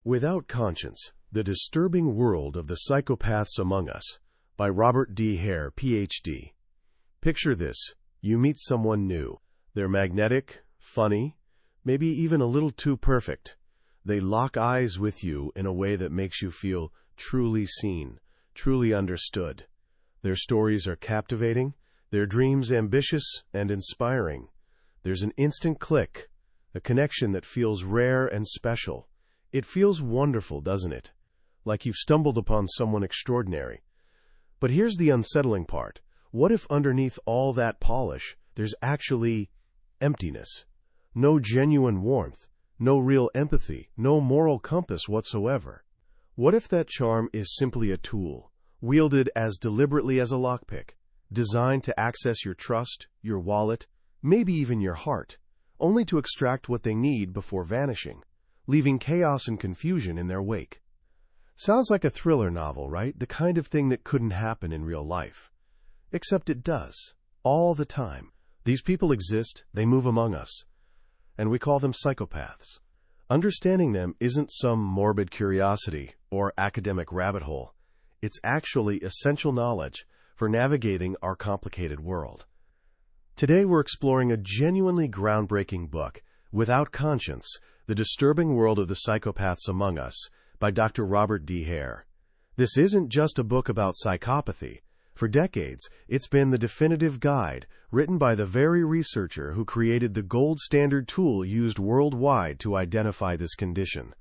Without Conscience, The Disturbing World of the Psychopaths Among Us by Robert D. Hare, Ph.D. Picture this. You meet someone new. They're magnetic, funny, maybe even a little too perfect. They lock eyes with you in a way that makes you feel truly seen, truly understood. Their stories are captivating, their dreams ambitious and inspiring. There's an instant click, a connection that feels rare and special. It feels wonderful, doesn't it? Like you've stumbled upon someone extraordinary. But here's the unsettling part. What if underneath all that polish, there's actually emptiness? No genuine warmth, no real empathy, no moral compass whatsoever. What if that charm is simply a tool, wielded as deliberately as a lockpick, designed to access your trust, your wallet, maybe even your heart, only to extract what they need before vanishing, leaving chaos and confusion in their wake? Sounds like a thriller novel, right? The kind of thing that couldn't happen in real life. Except it does, all the time. These people exist, they move among us, and we call them psychopaths. Understanding them isn't some morbid curiosity or academic rabbit hole. It's actually essential knowledge for navigating our complicated world. Today we're exploring a genuinely groundbreaking book, Without Conscience, The Disturbing World of the Psychopaths Among Us, by Dr. Robert D. Hare. This isn't just a book about psychopathy. For decades, it's been the definitive guide, written by the very researcher who created the gold standard tool used worldwide to identify this condition.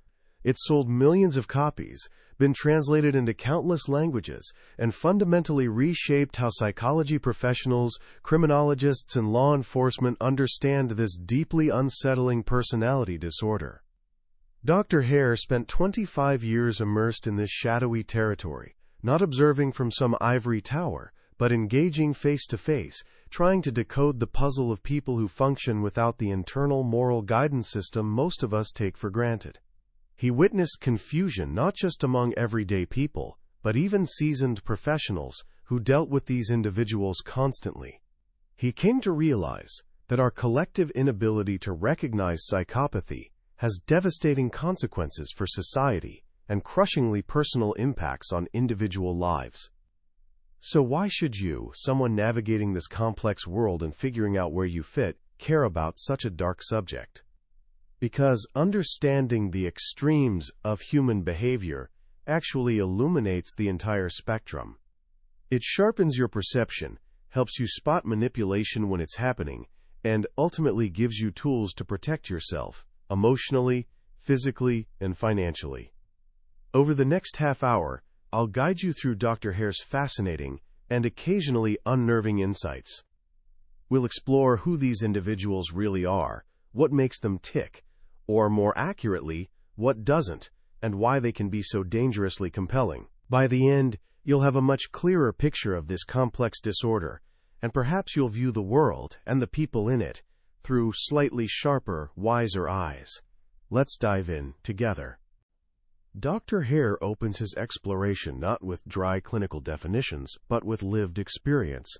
It's sold millions of copies, been translated into countless languages, and fundamentally reshaped how psychology professionals, criminologists, and law enforcement understand this deeply unsettling personality disorder. Dr. Hare spent 25 years immersed in this shadowy territory, not observing from some ivory tower, but engaging face-to-face, trying to decode the puzzle of people who function without the internal moral guidance system most of us take for granted. He witnessed confusion not just among everyday people, but even seasoned professionals who dealt with these individuals constantly. He came to realize that our collective inability to recognize psychopathy has devastating consequences for society and crushingly personal impacts on individual lives. So why should you, someone navigating this complex world and figuring out where you fit, care about such a dark subject? Because understanding the extremes of human behavior actually illuminates the entire spectrum. It sharpens your perception, helps you spot manipulation when it's happening, and ultimately gives you tools to protect yourself, emotionally, physically, and financially. Over the next half hour, I'll guide you through Dr. Hare's fascinating and occasionally unnerving insights. We'll explore who these individuals really are, what makes them tick, or more accurately, what doesn't, and why they can be so dangerously compelling. By the end, you'll have a much clearer picture of this complex disorder, and perhaps you'll view the world and the people in it through slightly sharper, wiser eyes. Let's dive in together. Dr. Hare opens his exploration not with dry clinical definitions, but with lived experience.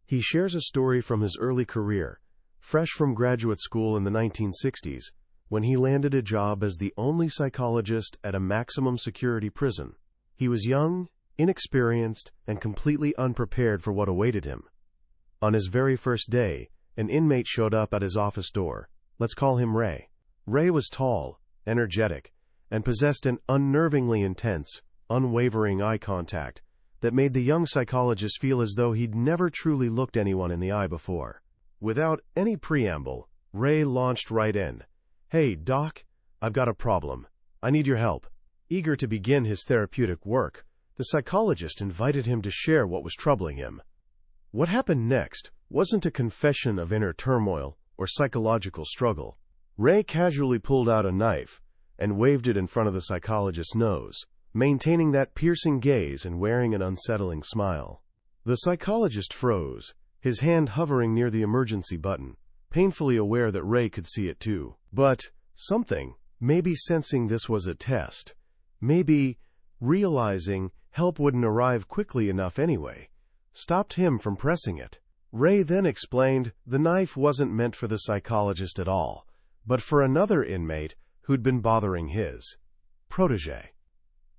He shares a story from his early career, fresh from graduate school in the 1960s, when he landed a job as the only psychologist at a maximum security prison. He was young, inexperienced, and completely unprepared for what awaited him. On his very first day, an inmate showed up at his office door. Let's call him Ray. Ray was tall, energetic, and possessed an unnervingly intense, unwavering eye contact that made the young psychologist feel as though he'd never truly looked anyone in the eye before. Without any preamble, Ray launched right in. "Hey, Doc, I've got a problem. I need your help." Eager to begin his therapeutic work, the psychologist invited him to share what was troubling him. What happened next wasn't a confession of inner turmoil or psychological struggle. Ray casually pulled out a knife and waved it in front of the psychologist's nose, maintaining that piercing gaze and wearing an unsettling smile. The psychologist froze, his hand hovering near the emergency button, painfully aware that Ray could see it too. But something, maybe sensing this was a test, maybe realizing help wouldn't arrive quickly enough anyway, stopped him from pressing it. Ray then explained the knife wasn't meant for the psychologist at all, but for another inmate who'd been bothering his. protégé.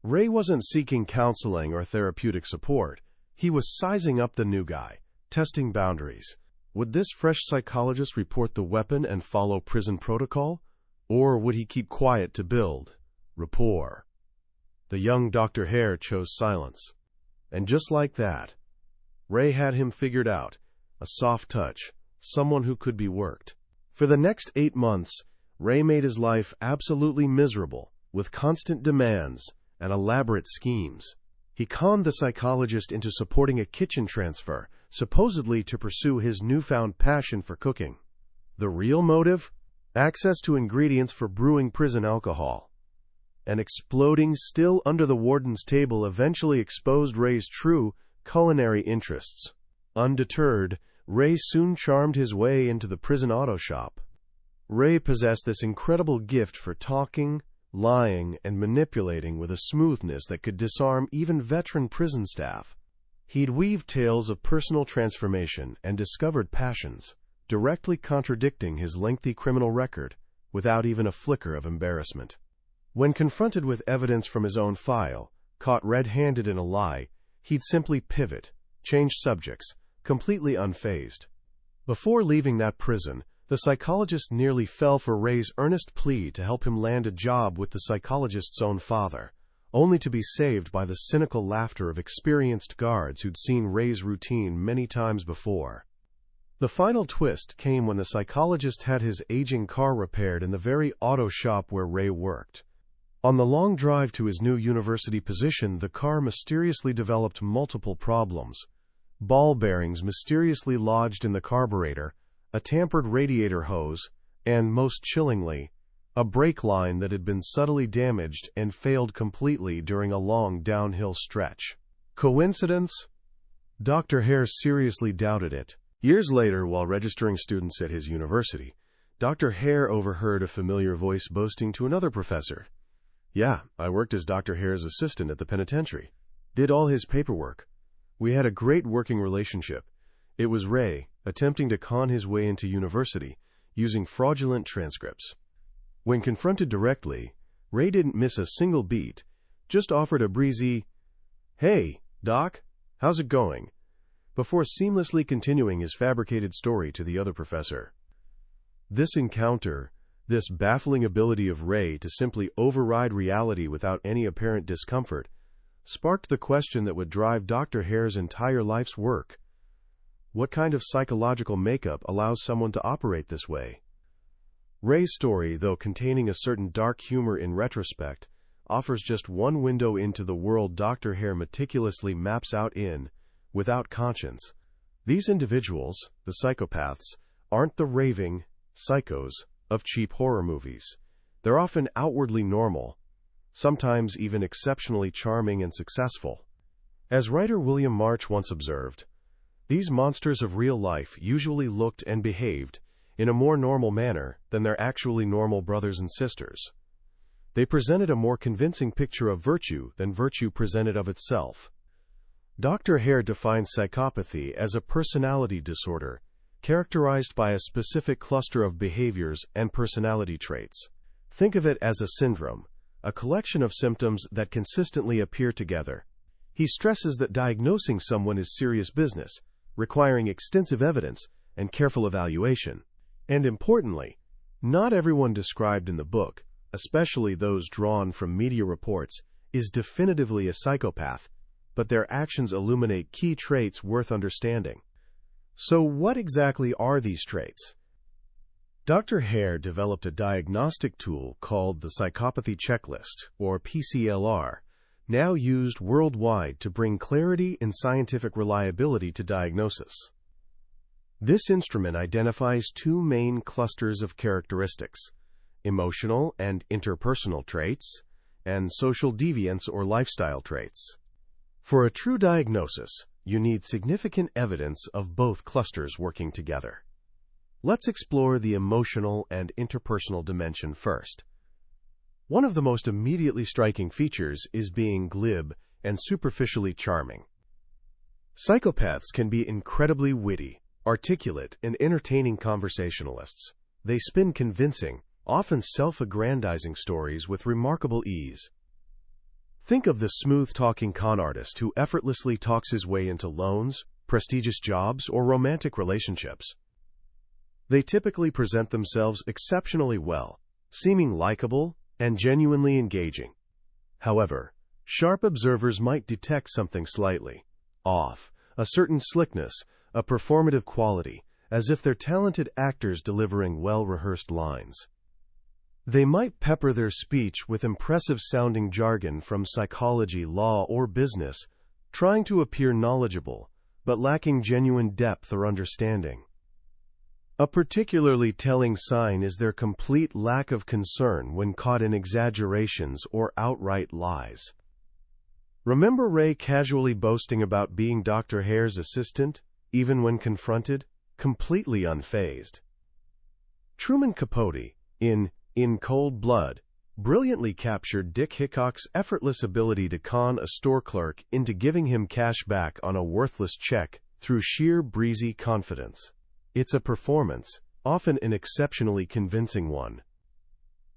Ray wasn't seeking counseling or therapeutic support. He was sizing up the new guy, testing boundaries. Would this fresh psychologist report the weapon and follow prison protocol? Or would he keep quiet to build rapport? The young Dr. Hare chose silence. And just like that, Ray had him figured out, a soft touch, someone who could be worked. For the next 8 months, Ray made his life absolutely miserable, with constant demands and elaborate schemes. He conned the psychologist into supporting a kitchen transfer, supposedly to pursue his newfound passion for cooking. The real motive? Access to ingredients for brewing prison alcohol. An exploding still under the warden's table eventually exposed Ray's true culinary interests. Undeterred, Ray soon charmed his way into the prison auto shop. Ray possessed this incredible gift for talking, lying, and manipulating with a smoothness that could disarm even veteran prison staff. He'd weave tales of personal transformation and discovered passions, directly contradicting his lengthy criminal record, without even a flicker of embarrassment. When confronted with evidence from his own file, caught red-handed in a lie, he'd simply pivot, change subjects, completely unfazed. Before leaving that prison, the psychologist nearly fell for Ray's earnest plea to help him land a job with the psychologist's own father, only to be saved by the cynical laughter of experienced guards who'd seen Ray's routine many times before. The final twist came when the psychologist had his aging car repaired in the very auto shop where Ray worked. On the long drive to his new university position, the car mysteriously developed multiple problems. Ball bearings mysteriously lodged in the carburetor, a tampered radiator hose, and, most chillingly, a brake line that had been subtly damaged and failed completely during a long downhill stretch. Coincidence? Dr. Hare seriously doubted it. Years later, while registering students at his university, Dr. Hare overheard a familiar voice boasting to another professor, "Yeah, I worked as Dr. Hare's assistant at the penitentiary. Did all his paperwork. We had a great working relationship. It was Ray, attempting to con his way into university, using fraudulent transcripts." When confronted directly, Ray didn't miss a single beat, just offered a breezy, "Hey, Doc, how's it going?" before seamlessly continuing his fabricated story to the other professor. This encounter, this baffling ability of Ray to simply override reality without any apparent discomfort, sparked the question that would drive Dr. Hare's entire life's work. What kind of psychological makeup allows someone to operate this way? Ray's story, though containing a certain dark humor in retrospect, offers just one window into the world Dr. Hare meticulously maps out in, without conscience. These individuals, the psychopaths, aren't the raving psychos of cheap horror movies. They're often outwardly normal, sometimes even exceptionally charming and successful. As writer William March once observed, these monsters of real life usually looked and behaved in a more normal manner than their actually normal brothers and sisters. They presented a more convincing picture of virtue than virtue presented of itself. Dr. Hare defines psychopathy as a personality disorder characterized by a specific cluster of behaviors and personality traits. Think of it as a syndrome, a collection of symptoms that consistently appear together. He stresses that diagnosing someone is serious business, requiring extensive evidence and careful evaluation. And importantly, not everyone described in the book, especially those drawn from media reports, is definitively a psychopath, but their actions illuminate key traits worth understanding. So what exactly are these traits? Dr. Hare developed a diagnostic tool called the Psychopathy Checklist, or PCLR, now used worldwide to bring clarity and scientific reliability to diagnosis. This instrument identifies two main clusters of characteristics: emotional and interpersonal traits, and social deviance or lifestyle traits. For a true diagnosis, you need significant evidence of both clusters working together. Let's explore the emotional and interpersonal dimension first. One of the most immediately striking features is being glib and superficially charming. Psychopaths can be incredibly witty, articulate, and entertaining conversationalists. They spin convincing, often self-aggrandizing stories with remarkable ease. Think of the smooth-talking con artist who effortlessly talks his way into loans, prestigious jobs, or romantic relationships. They typically present themselves exceptionally well, seeming likable and genuinely engaging. However, sharp observers might detect something slightly off, a certain slickness, a performative quality, as if they're talented actors delivering well-rehearsed lines. They might pepper their speech with impressive-sounding jargon from psychology, law, or business, trying to appear knowledgeable, but lacking genuine depth or understanding. A particularly telling sign is their complete lack of concern when caught in exaggerations or outright lies. Remember Ray casually boasting about being Dr. Hare's assistant, even when confronted? Completely unfazed. Truman Capote, in Cold Blood, brilliantly captured Dick Hickok's effortless ability to con a store clerk into giving him cash back on a worthless check through sheer breezy confidence. It's a performance, often an exceptionally convincing one.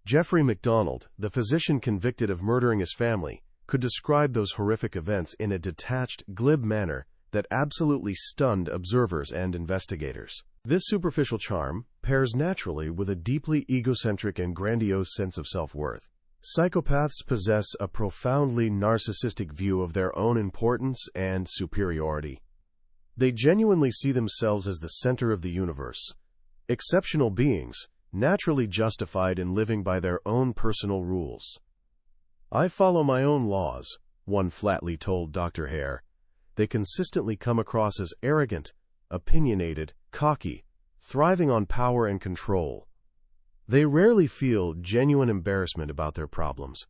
Jeffrey MacDonald, the physician convicted of murdering his family, could describe those horrific events in a detached, glib manner that absolutely stunned observers and investigators. This superficial charm pairs naturally with a deeply egocentric and grandiose sense of self-worth. Psychopaths possess a profoundly narcissistic view of their own importance and superiority. They genuinely see themselves as the center of the universe, exceptional beings, naturally justified in living by their own personal rules. "I follow my own laws," one flatly told Dr. Hare. They consistently come across as arrogant, opinionated, cocky, thriving on power and control. They rarely feel genuine embarrassment about their problems,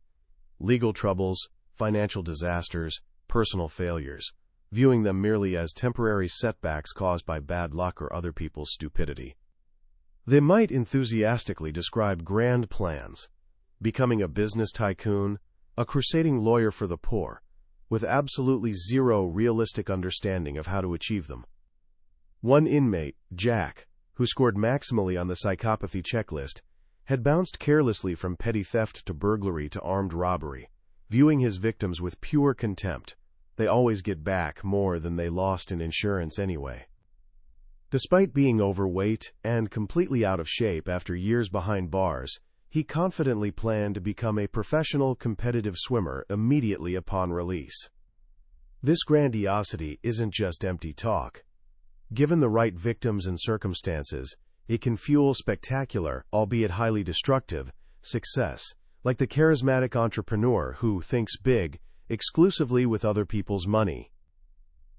legal troubles, financial disasters, personal failures, viewing them merely as temporary setbacks caused by bad luck or other people's stupidity. They might enthusiastically describe grand plans, becoming a business tycoon, a crusading lawyer for the poor, with absolutely zero realistic understanding of how to achieve them. One inmate, Jack, who scored maximally on the psychopathy checklist, had bounced carelessly from petty theft to burglary to armed robbery, viewing his victims with pure contempt. They always get back more than they lost in insurance anyway. Despite being overweight and completely out of shape after years behind bars, he confidently planned to become a professional competitive swimmer immediately upon release. This grandiosity isn't just empty talk. Given the right victims and circumstances, it can fuel spectacular, albeit highly destructive, success, like the charismatic entrepreneur who thinks big, exclusively with other people's money.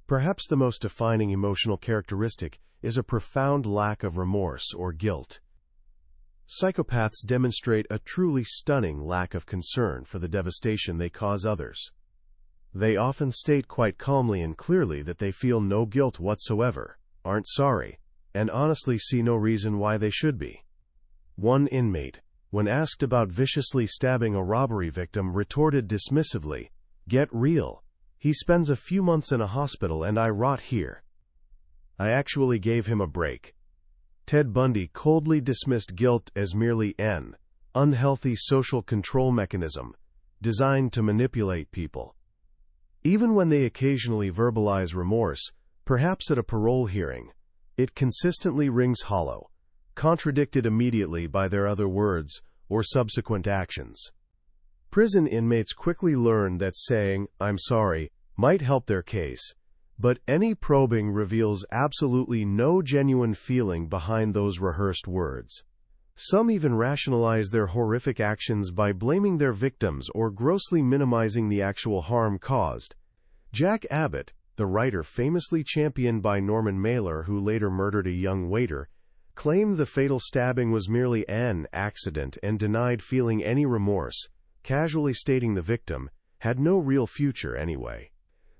Perhaps the most defining emotional characteristic is a profound lack of remorse or guilt. Psychopaths demonstrate a truly stunning lack of concern for the devastation they cause others. They often state quite calmly and clearly that they feel no guilt whatsoever, aren't sorry, and honestly see no reason why they should be. One inmate, when asked about viciously stabbing a robbery victim, retorted dismissively, "Get real. He spends a few months in a hospital and I rot here. I actually gave him a break." Ted Bundy coldly dismissed guilt as merely an unhealthy social control mechanism designed to manipulate people. Even when they occasionally verbalize remorse, perhaps at a parole hearing, it consistently rings hollow, contradicted immediately by their other words or subsequent actions. Prison inmates quickly learn that saying, "I'm sorry," might help their case, but any probing reveals absolutely no genuine feeling behind those rehearsed words. Some even rationalize their horrific actions by blaming their victims or grossly minimizing the actual harm caused. Jack Abbott, the writer famously championed by Norman Mailer, who later murdered a young waiter, claimed the fatal stabbing was merely an accident and denied feeling any remorse, casually stating the victim had no real future anyway.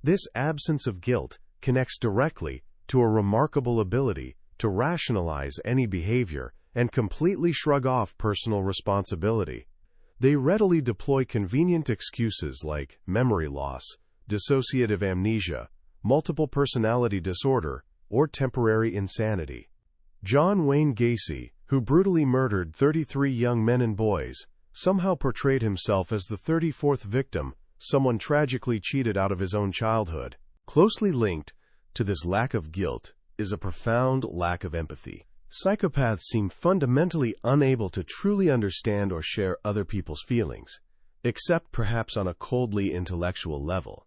This absence of guilt connects directly to a remarkable ability to rationalize any behavior and completely shrug off personal responsibility. They readily deploy convenient excuses like memory loss, dissociative amnesia, multiple personality disorder, or temporary insanity. John Wayne Gacy, who brutally murdered 33 young men and boys, somehow portrayed himself as the 34th victim someone tragically cheated out of his own childhood. Closely linked to this lack of guilt is a profound lack of empathy. Psychopaths seem fundamentally unable to truly understand or share other people's feelings, except perhaps on a coldly intellectual level.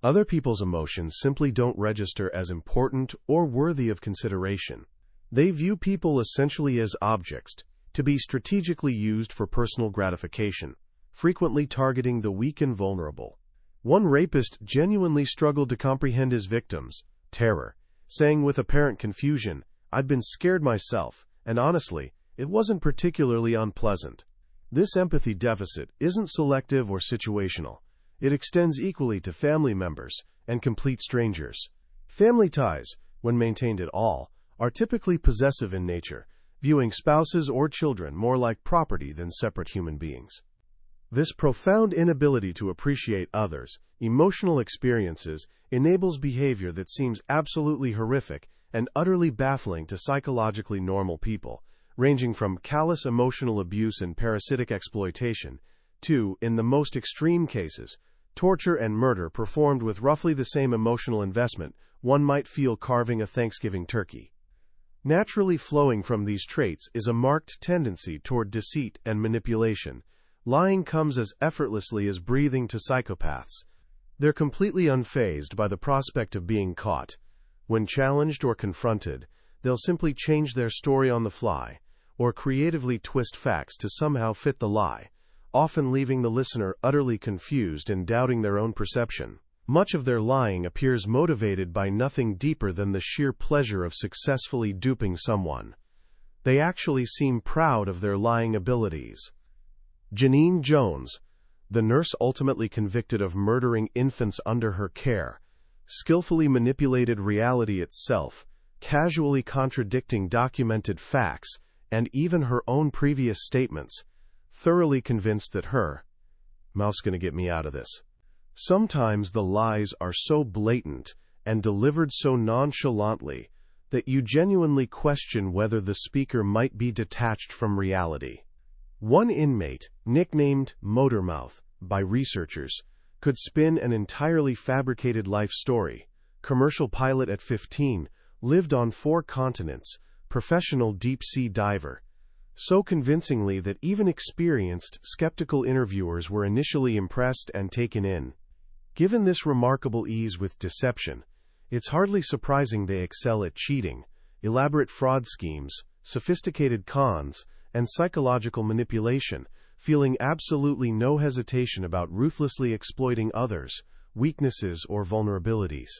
Other people's emotions simply don't register as important or worthy of consideration. They view people essentially as objects, to be strategically used for personal gratification, frequently targeting the weak and vulnerable. One rapist genuinely struggled to comprehend his victims' terror, saying with apparent confusion, "I'd been scared myself, and honestly, it wasn't particularly unpleasant." This empathy deficit isn't selective or situational. It extends equally to family members and complete strangers. Family ties, when maintained at all, are typically possessive in nature, viewing spouses or children more like property than separate human beings. This profound inability to appreciate others' emotional experiences enables behavior that seems absolutely horrific and utterly baffling to psychologically normal people, ranging from callous emotional abuse and parasitic exploitation to, in the most extreme cases, torture and murder performed with roughly the same emotional investment one might feel carving a Thanksgiving turkey. Naturally flowing from these traits is a marked tendency toward deceit and manipulation. Lying comes as effortlessly as breathing to psychopaths. They're completely unfazed by the prospect of being caught. When challenged or confronted, they'll simply change their story on the fly, or creatively twist facts to somehow fit the lie, often leaving the listener utterly confused and doubting their own perception. Much of their lying appears motivated by nothing deeper than the sheer pleasure of successfully duping someone. They actually seem proud of their lying abilities. Janine Jones, the nurse ultimately convicted of murdering infants under her care, skillfully manipulated reality itself, casually contradicting documented facts and even her own previous statements, thoroughly convinced that her mouth's gonna get me out of this. Sometimes the lies are so blatant and delivered so nonchalantly that you genuinely question whether the speaker might be detached from reality. One inmate, nicknamed Motormouth by researchers, could spin an entirely fabricated life story. Commercial pilot at 15, lived on 4 continents, professional deep-sea diver. So convincingly that even experienced, skeptical interviewers were initially impressed and taken in. Given this remarkable ease with deception, it's hardly surprising they excel at cheating, elaborate fraud schemes, sophisticated cons, and psychological manipulation, feeling absolutely no hesitation about ruthlessly exploiting others' weaknesses or vulnerabilities.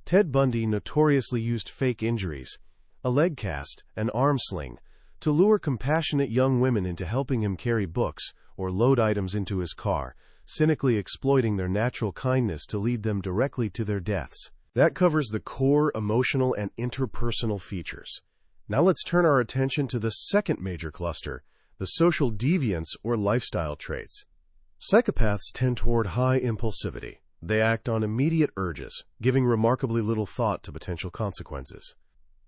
Ted Bundy notoriously used fake injuries, a leg cast, an arm sling, to lure compassionate young women into helping him carry books or load items into his car, cynically exploiting their natural kindness to lead them directly to their deaths. That covers the core emotional and interpersonal features. Now let's turn our attention to the second major cluster, the social deviance or lifestyle traits. Psychopaths tend toward high impulsivity. They act on immediate urges, giving remarkably little thought to potential consequences.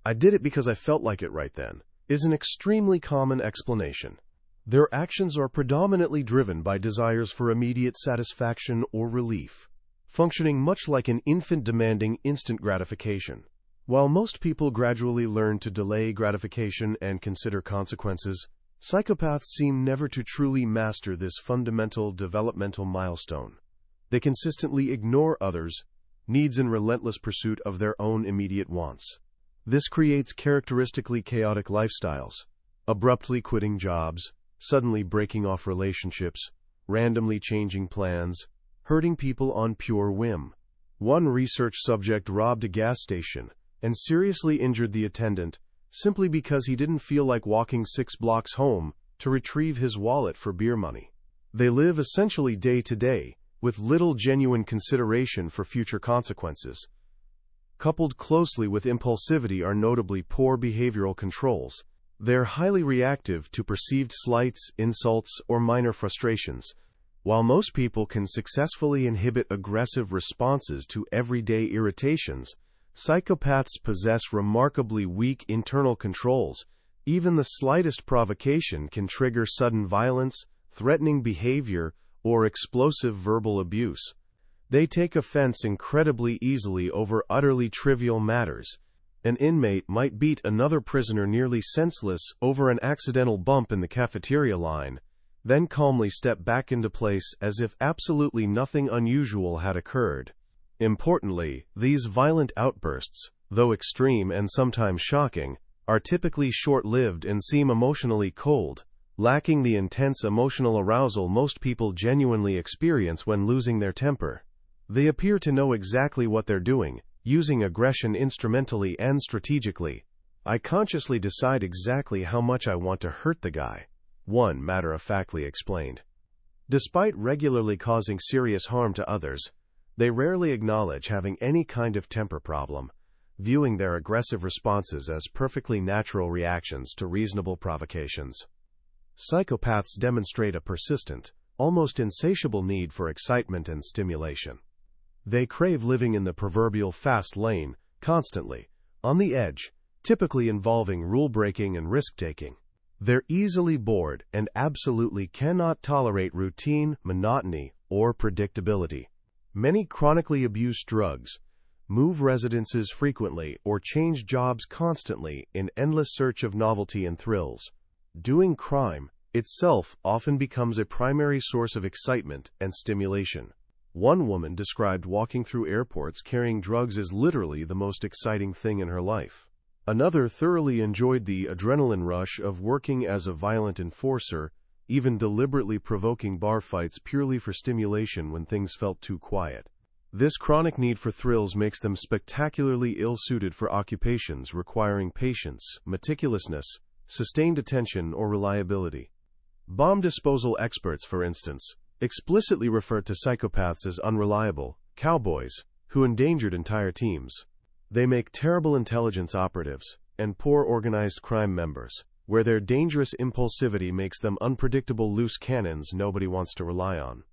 "I did it because I felt like it right then," is an extremely common explanation. Their actions are predominantly driven by desires for immediate satisfaction or relief, functioning much like an infant demanding instant gratification. While most people gradually learn to delay gratification and consider consequences, psychopaths seem never to truly master this fundamental developmental milestone. They consistently ignore others' needs in relentless pursuit of their own immediate wants. This creates characteristically chaotic lifestyles, abruptly quitting jobs, suddenly breaking off relationships, randomly changing plans, hurting people on pure whim. One research subject robbed a gas station and seriously injured the attendant simply because he didn't feel like walking 6 blocks home to retrieve his wallet for beer money. They live essentially day to day, with little genuine consideration for future consequences. Coupled closely with impulsivity are notably poor behavioral controls. They're highly reactive to perceived slights, insults, or minor frustrations. While most people can successfully inhibit aggressive responses to everyday irritations, psychopaths possess remarkably weak internal controls. Even the slightest provocation can trigger sudden violence, threatening behavior, or explosive verbal abuse. They take offense incredibly easily over utterly trivial matters. An inmate might beat another prisoner nearly senseless over an accidental bump in the cafeteria line, then calmly step back into place as if absolutely nothing unusual had occurred. Importantly, these violent outbursts, though extreme and sometimes shocking, are typically short-lived and seem emotionally cold, lacking the intense emotional arousal most people genuinely experience when losing their temper. They appear to know exactly what they're doing, using aggression instrumentally and strategically. "I consciously decide exactly how much I want to hurt the guy," one matter-of-factly explained. Despite regularly causing serious harm to others, they rarely acknowledge having any kind of temper problem, viewing their aggressive responses as perfectly natural reactions to reasonable provocations. Psychopaths demonstrate a persistent, almost insatiable need for excitement and stimulation. They crave living in the proverbial fast lane, constantly on the edge, typically involving rule-breaking and risk-taking. They're easily bored and absolutely cannot tolerate routine, monotony, or predictability. Many chronically abuse drugs, move residences frequently, or change jobs constantly in endless search of novelty and thrills. Doing crime itself often becomes a primary source of excitement and stimulation. One woman described walking through airports carrying drugs as literally the most exciting thing in her life. Another thoroughly enjoyed the adrenaline rush of working as a violent enforcer, even deliberately provoking bar fights purely for stimulation when things felt too quiet. This chronic need for thrills makes them spectacularly ill-suited for occupations requiring patience, meticulousness, sustained attention, or reliability. Bomb disposal experts, for instance, explicitly referred to psychopaths as unreliable cowboys who endangered entire teams. They make terrible intelligence operatives and poor organized crime members, where their dangerous impulsivity makes them unpredictable loose cannons nobody wants to rely on.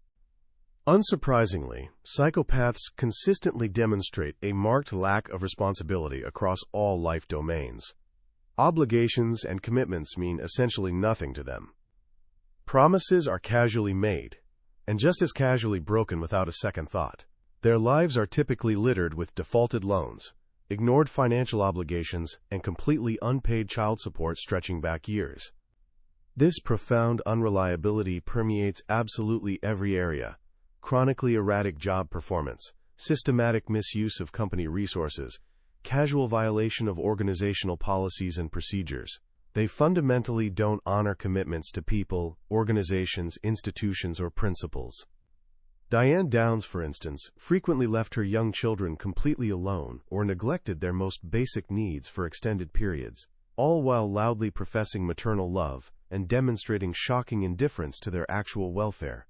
Unsurprisingly, psychopaths consistently demonstrate a marked lack of responsibility across all life domains. Obligations and commitments mean essentially nothing to them. Promises are casually made, and just as casually broken without a second thought. Their lives are typically littered with defaulted loans, ignored financial obligations, and completely unpaid child support stretching back years. This profound unreliability permeates absolutely every area: chronically erratic job performance, systematic misuse of company resources, casual violation of organizational policies and procedures. They fundamentally don't honor commitments to people, organizations, institutions, or principles. Diane Downs, for instance, frequently left her young children completely alone or neglected their most basic needs for extended periods, all while loudly professing maternal love and demonstrating shocking indifference to their actual welfare.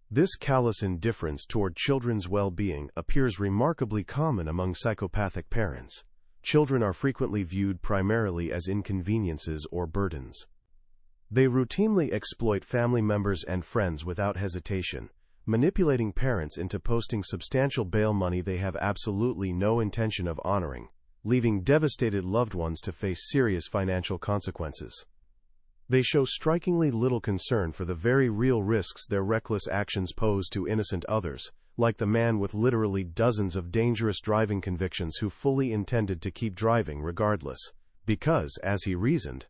This callous indifference toward children's well-being appears remarkably common among psychopathic parents. Children are frequently viewed primarily as inconveniences or burdens. They routinely exploit family members and friends without hesitation, manipulating parents into posting substantial bail money they have absolutely no intention of honoring, leaving devastated loved ones to face serious financial consequences. They show strikingly little concern for the very real risks their reckless actions pose to innocent others, like the man with literally dozens of dangerous driving convictions who fully intended to keep driving regardless, because, as he reasoned,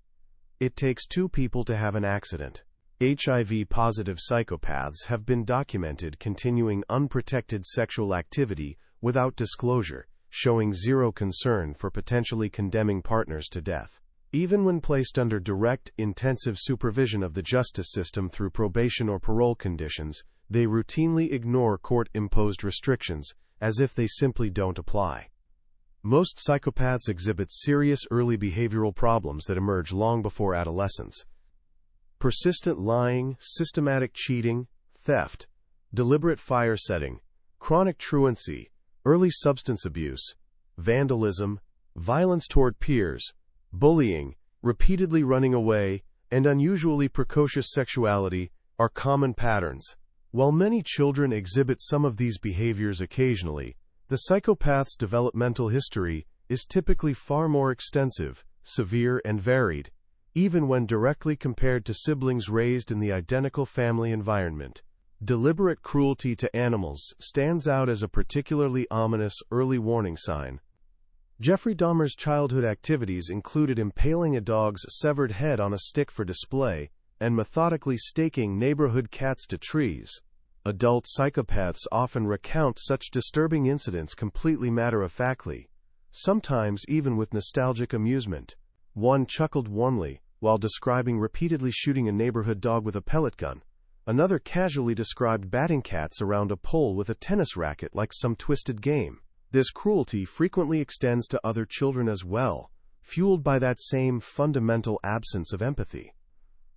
it takes two people to have an accident. HIV-positive psychopaths have been documented continuing unprotected sexual activity without disclosure, showing zero concern for potentially condemning partners to death. Even when placed under direct, intensive supervision of the justice system through probation or parole conditions, they routinely ignore court-imposed restrictions, as if they simply don't apply. Most psychopaths exhibit serious early behavioral problems that emerge long before adolescence. Persistent lying, systematic cheating, theft, deliberate fire setting, chronic truancy, early substance abuse, vandalism, violence toward peers, bullying, repeatedly running away, and unusually precocious sexuality are common patterns. While many children exhibit some of these behaviors occasionally, the psychopath's developmental history is typically far more extensive, severe, and varied, even when directly compared to siblings raised in the identical family environment. Deliberate cruelty to animals stands out as a particularly ominous early warning sign. Jeffrey Dahmer's childhood activities included impaling a dog's severed head on a stick for display and methodically staking neighborhood cats to trees. Adult psychopaths often recount such disturbing incidents completely matter-of-factly, sometimes even with nostalgic amusement. One chuckled warmly while describing repeatedly shooting a neighborhood dog with a pellet gun. Another casually described batting cats around a pole with a tennis racket like some twisted game. This cruelty frequently extends to other children as well, fueled by that same fundamental absence of empathy.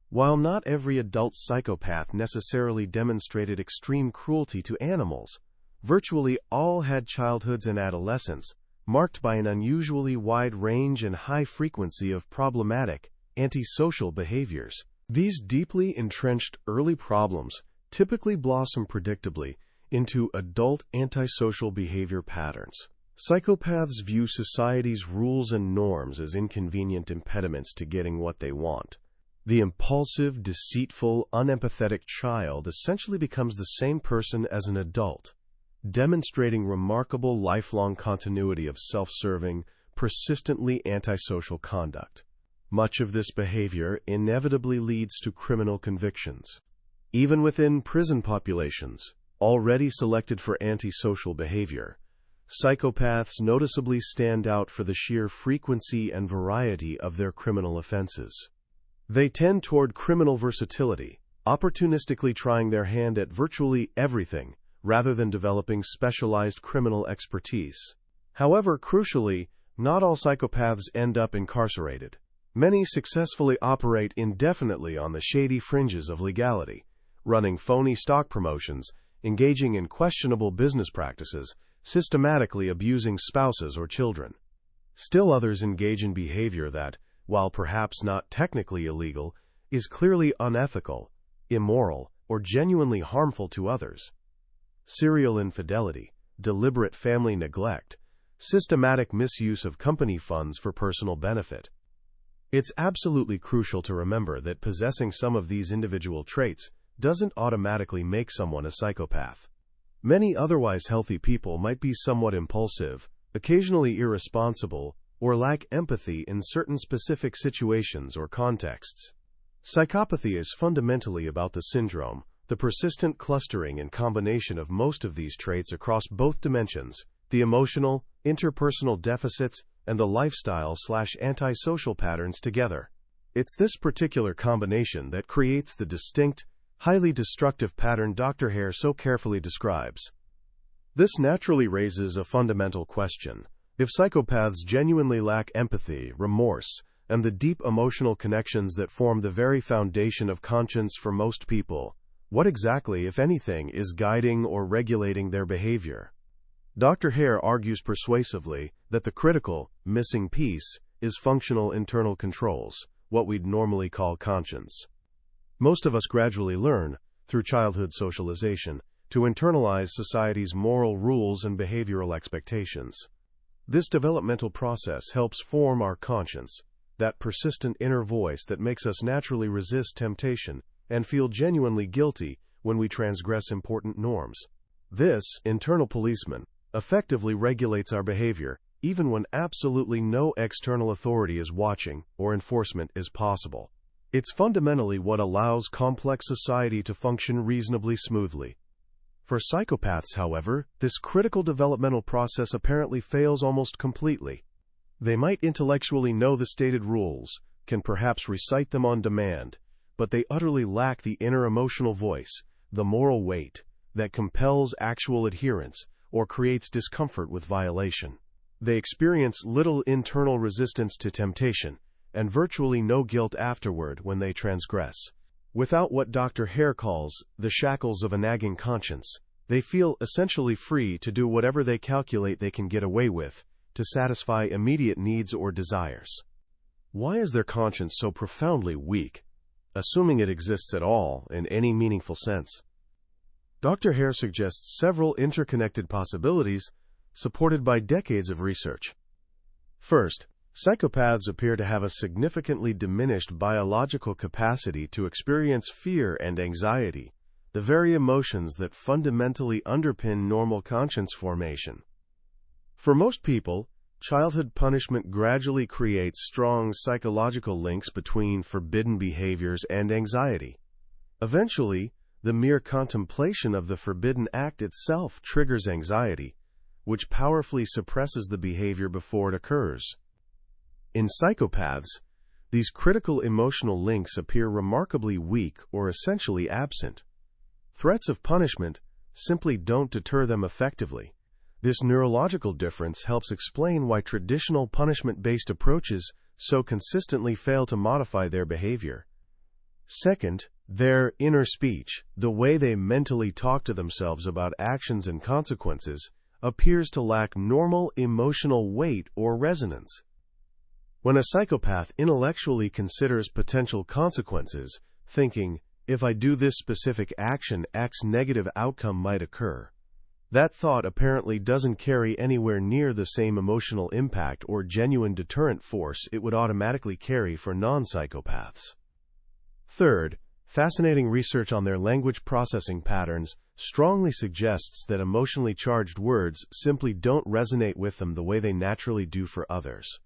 While not every adult psychopath necessarily demonstrated extreme cruelty to animals, virtually all had childhoods and adolescence marked by an unusually wide range and high frequency of problematic, antisocial behaviors. These deeply entrenched early problems typically blossom predictably into adult antisocial behavior patterns. Psychopaths view society's rules and norms as inconvenient impediments to getting what they want. The impulsive, deceitful, unempathetic child essentially becomes the same person as an adult, demonstrating remarkable lifelong continuity of self-serving, persistently antisocial conduct. Much of this behavior inevitably leads to criminal convictions. Even within prison populations, already selected for antisocial behavior, psychopaths noticeably stand out for the sheer frequency and variety of their criminal offenses. They tend toward criminal versatility, opportunistically trying their hand at virtually everything rather than developing specialized criminal expertise. However, crucially, not all psychopaths end up incarcerated. Many successfully operate indefinitely on the shady fringes of legality, running phony stock promotions, engaging in questionable business practices, systematically abusing spouses or children. Still others engage in behavior that, while perhaps not technically illegal, is clearly unethical, immoral, or genuinely harmful to others. Serial infidelity, deliberate family neglect, systematic misuse of company funds for personal benefit. It's absolutely crucial to remember that possessing some of these individual traits doesn't automatically make someone a psychopath. Many otherwise healthy people might be somewhat impulsive, occasionally irresponsible, or lack empathy in certain specific situations or contexts. Psychopathy is fundamentally about the syndrome, the persistent clustering and combination of most of these traits across both dimensions, the emotional, interpersonal deficits, and the lifestyle/antisocial patterns together. It's this particular combination that creates the distinct, highly destructive pattern Dr. Hare so carefully describes. This naturally raises a fundamental question. If psychopaths genuinely lack empathy, remorse, and the deep emotional connections that form the very foundation of conscience for most people, what exactly, if anything, is guiding or regulating their behavior? Dr. Hare argues persuasively that the critical, missing piece is functional internal controls, what we'd normally call conscience. Most of us gradually learn, through childhood socialization, to internalize society's moral rules and behavioral expectations. This developmental process helps form our conscience, that persistent inner voice that makes us naturally resist temptation and feel genuinely guilty when we transgress important norms. This internal policeman effectively regulates our behavior, even when absolutely no external authority is watching or enforcement is possible. It's fundamentally what allows complex society to function reasonably smoothly. For psychopaths, however, this critical developmental process apparently fails almost completely. They might intellectually know the stated rules, can perhaps recite them on demand, but they utterly lack the inner emotional voice, the moral weight, that compels actual adherence or creates discomfort with violation. They experience little internal resistance to temptation and virtually no guilt afterward when they transgress. Without what Dr. Hare calls the shackles of a nagging conscience, they feel essentially free to do whatever they calculate they can get away with to satisfy immediate needs or desires. Why is their conscience so profoundly weak, assuming it exists at all in any meaningful sense? Dr. Hare suggests several interconnected possibilities supported by decades of research. First, psychopaths appear to have a significantly diminished biological capacity to experience fear and anxiety, the very emotions that fundamentally underpin normal conscience formation. For most people, childhood punishment gradually creates strong psychological links between forbidden behaviors and anxiety. Eventually, the mere contemplation of the forbidden act itself triggers anxiety, which powerfully suppresses the behavior before it occurs. In psychopaths, these critical emotional links appear remarkably weak or essentially absent. Threats of punishment simply don't deter them effectively. This neurological difference helps explain why traditional punishment-based approaches so consistently fail to modify their behavior. Second, their inner speech, the way they mentally talk to themselves about actions and consequences, appears to lack normal emotional weight or resonance. When a psychopath intellectually considers potential consequences, thinking, if I do this specific action, X negative outcome might occur, that thought apparently doesn't carry anywhere near the same emotional impact or genuine deterrent force it would automatically carry for non-psychopaths. Third, fascinating research on their language processing patterns strongly suggests that emotionally charged words simply don't resonate with them the way they naturally do for others.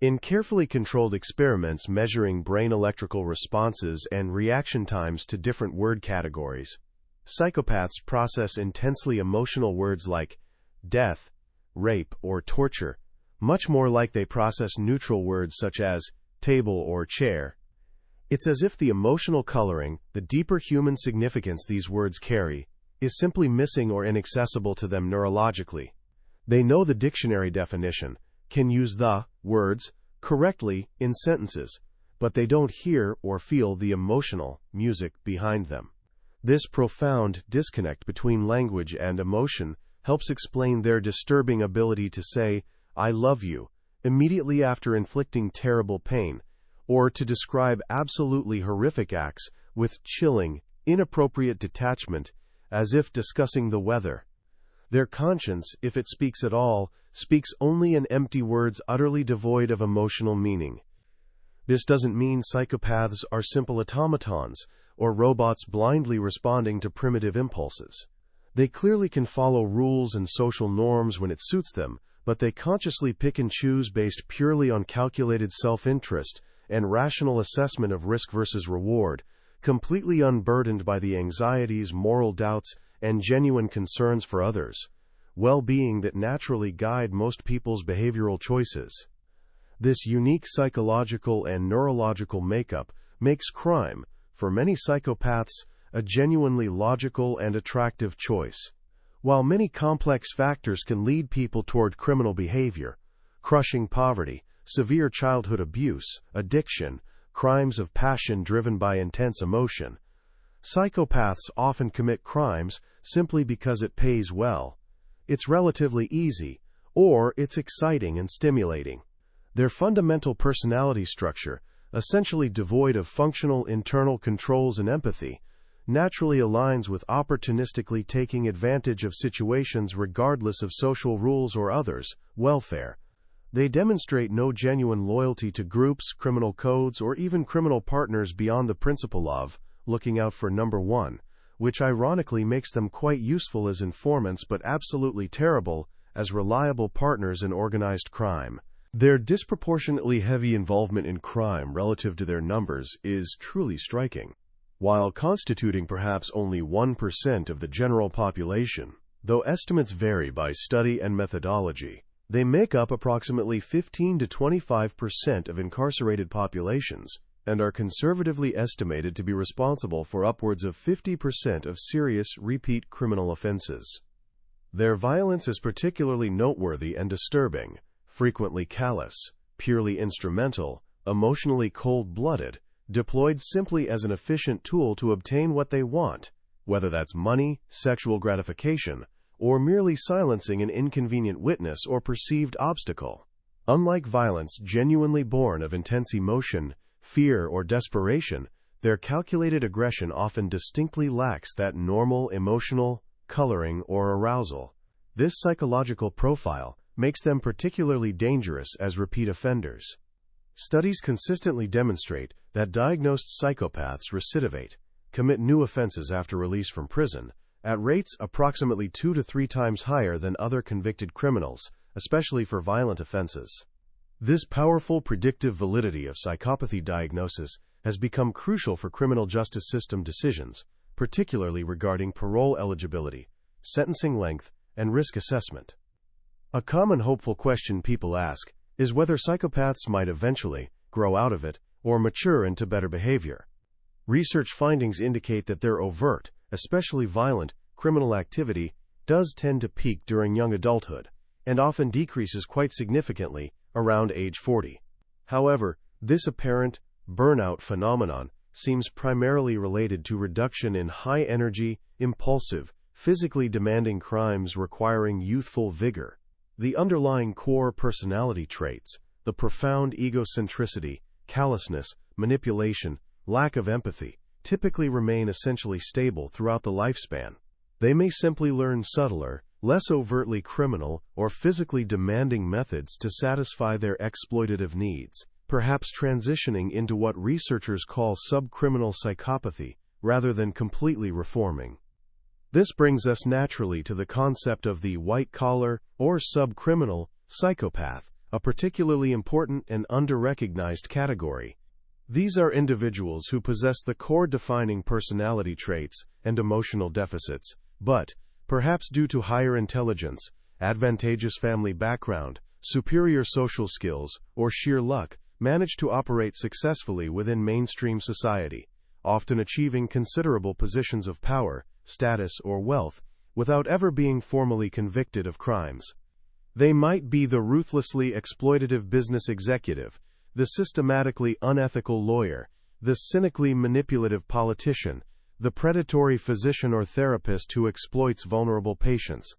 In carefully controlled experiments measuring brain electrical responses and reaction times to different word categories, psychopaths process intensely emotional words like death, rape, or torture, much more like they process neutral words such as table or chair. It's as if the emotional coloring, the deeper human significance these words carry, is simply missing or inaccessible to them neurologically. They know the dictionary definition, can use the words correctly in sentences, but they don't hear or feel the emotional music behind them. This profound disconnect between language and emotion helps explain their disturbing ability to say, I love you, immediately after inflicting terrible pain, or to describe absolutely horrific acts with chilling, inappropriate detachment, as if discussing the weather. Their conscience, if it speaks at all, speaks only in empty words utterly devoid of emotional meaning. This doesn't mean psychopaths are simple automatons, or robots blindly responding to primitive impulses. They clearly can follow rules and social norms when it suits them, but they consciously pick and choose based purely on calculated self-interest and rational assessment of risk versus reward, completely unburdened by the anxieties, moral doubts, and genuine concerns for others' well-being that naturally guide most people's behavioral choices. This unique psychological and neurological makeup makes crime, for many psychopaths, a genuinely logical and attractive choice. While many complex factors can lead people toward criminal behavior, crushing poverty, severe childhood abuse, addiction, crimes of passion driven by intense emotion, psychopaths often commit crimes simply because it pays well, it's relatively easy, or it's exciting and stimulating. Their fundamental personality structure, essentially devoid of functional internal controls and empathy, naturally aligns with opportunistically taking advantage of situations regardless of social rules or others' welfare. They demonstrate no genuine loyalty to groups, criminal codes, or even criminal partners beyond the principle of looking out for number one, which ironically makes them quite useful as informants but absolutely terrible as reliable partners in organized crime. Their disproportionately heavy involvement in crime relative to their numbers is truly striking. While constituting perhaps only 1% of the general population, though estimates vary by study and methodology, they make up approximately 15 to 25% of incarcerated populations and are conservatively estimated to be responsible for upwards of 50% of serious repeat criminal offenses. Their violence is particularly noteworthy and disturbing, frequently callous, purely instrumental, emotionally cold-blooded, deployed simply as an efficient tool to obtain what they want, whether that's money, sexual gratification, or merely silencing an inconvenient witness or perceived obstacle. Unlike violence genuinely born of intense emotion, fear, or desperation, their calculated aggression often distinctly lacks that normal emotional coloring or arousal. This psychological profile makes them particularly dangerous as repeat offenders. Studies consistently demonstrate that diagnosed psychopaths recidivate, commit new offenses after release from prison, at rates approximately 2 to 3 times higher than other convicted criminals, especially for violent offenses. This powerful predictive validity of psychopathy diagnosis has become crucial for criminal justice system decisions, particularly regarding parole eligibility, sentencing length, and risk assessment. A common hopeful question people ask is whether psychopaths might eventually grow out of it or mature into better behavior. Research findings indicate that their overt, especially violent, criminal activity does tend to peak during young adulthood and often decreases quite significantly around age 40. However, this apparent burnout phenomenon seems primarily related to reduction in high-energy, impulsive, physically demanding crimes requiring youthful vigor. The underlying core personality traits, the profound egocentricity, callousness, manipulation, lack of empathy, typically remain essentially stable throughout the lifespan. They may simply learn subtler, less overtly criminal or physically demanding methods to satisfy their exploitative needs, perhaps transitioning into what researchers call subcriminal psychopathy rather than completely reforming. This brings us naturally to the concept of the white-collar or subcriminal psychopath, a particularly important and under-recognized category. These are individuals who possess the core defining personality traits and emotional deficits, but, perhaps due to higher intelligence, advantageous family background, superior social skills, or sheer luck, manage to operate successfully within mainstream society, often achieving considerable positions of power, status, or wealth, without ever being formally convicted of crimes. They might be the ruthlessly exploitative business executive, the systematically unethical lawyer, the cynically manipulative politician, the predatory physician or therapist who exploits vulnerable patients.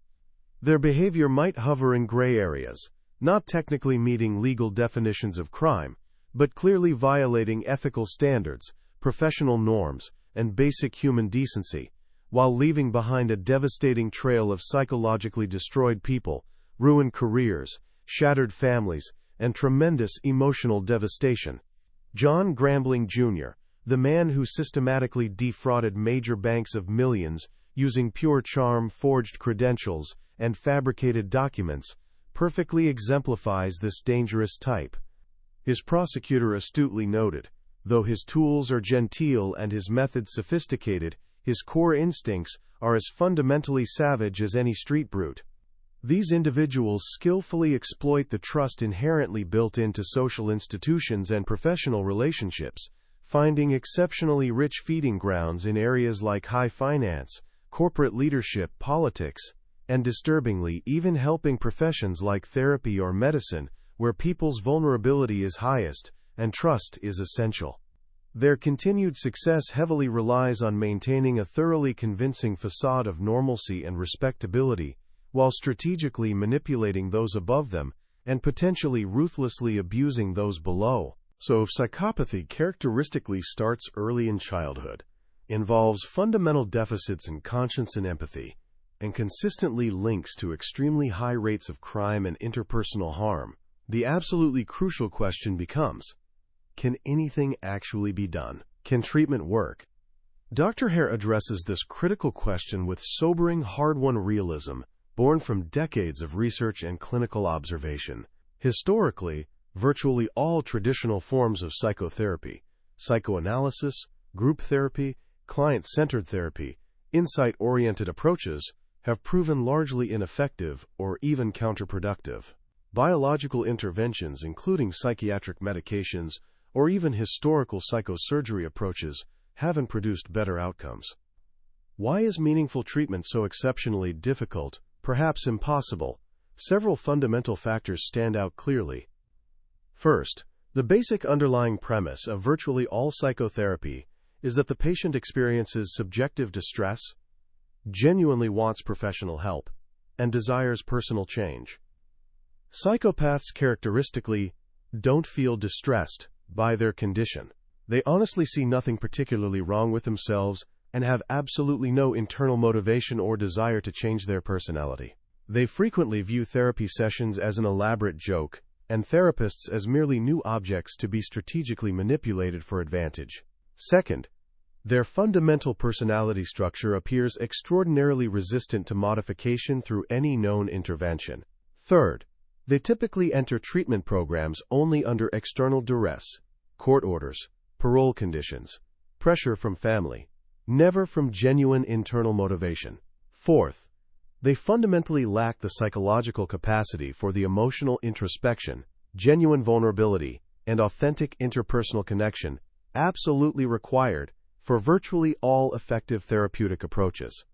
Their behavior might hover in gray areas, not technically meeting legal definitions of crime, but clearly violating ethical standards, professional norms, and basic human decency, while leaving behind a devastating trail of psychologically destroyed people, ruined careers, shattered families, and tremendous emotional devastation. John Grambling Jr., the man who systematically defrauded major banks of millions using pure charm, forged credentials, and fabricated documents, perfectly exemplifies this dangerous type. His prosecutor astutely noted, though his tools are genteel and his methods sophisticated, his core instincts are as fundamentally savage as any street brute. These individuals skillfully exploit the trust inherently built into social institutions and professional relationships, finding exceptionally rich feeding grounds in areas like high finance, corporate leadership, politics, and disturbingly, even helping professions like therapy or medicine, where people's vulnerability is highest and trust is essential. Their continued success heavily relies on maintaining a thoroughly convincing facade of normalcy and respectability, while strategically manipulating those above them and potentially ruthlessly abusing those below. So if psychopathy characteristically starts early in childhood, involves fundamental deficits in conscience and empathy, and consistently links to extremely high rates of crime and interpersonal harm, the absolutely crucial question becomes, can anything actually be done? Can treatment work? Dr. Hare addresses this critical question with sobering, hard-won realism, born from decades of research and clinical observation. Historically, virtually all traditional forms of psychotherapy, psychoanalysis, group therapy, client-centered therapy, insight-oriented approaches, have proven largely ineffective or even counterproductive. Biological interventions, including psychiatric medications or even historical psychosurgery approaches, haven't produced better outcomes. Why is meaningful treatment so exceptionally difficult, perhaps impossible? Several fundamental factors stand out clearly. First, the basic underlying premise of virtually all psychotherapy is that the patient experiences subjective distress, genuinely wants professional help, and desires personal change. Psychopaths characteristically don't feel distressed by their condition. They honestly see nothing particularly wrong with themselves and have absolutely no internal motivation or desire to change their personality. They frequently view therapy sessions as an elaborate joke, and therapists as merely new objects to be strategically manipulated for advantage. Second, Their fundamental personality structure appears extraordinarily resistant to modification through any known intervention. Third, they typically enter treatment programs only under external duress, court orders, parole conditions, pressure from family, never from genuine internal motivation. Fourth, they fundamentally lack the psychological capacity for the emotional introspection, genuine vulnerability, and authentic interpersonal connection absolutely required for virtually all effective therapeutic approaches.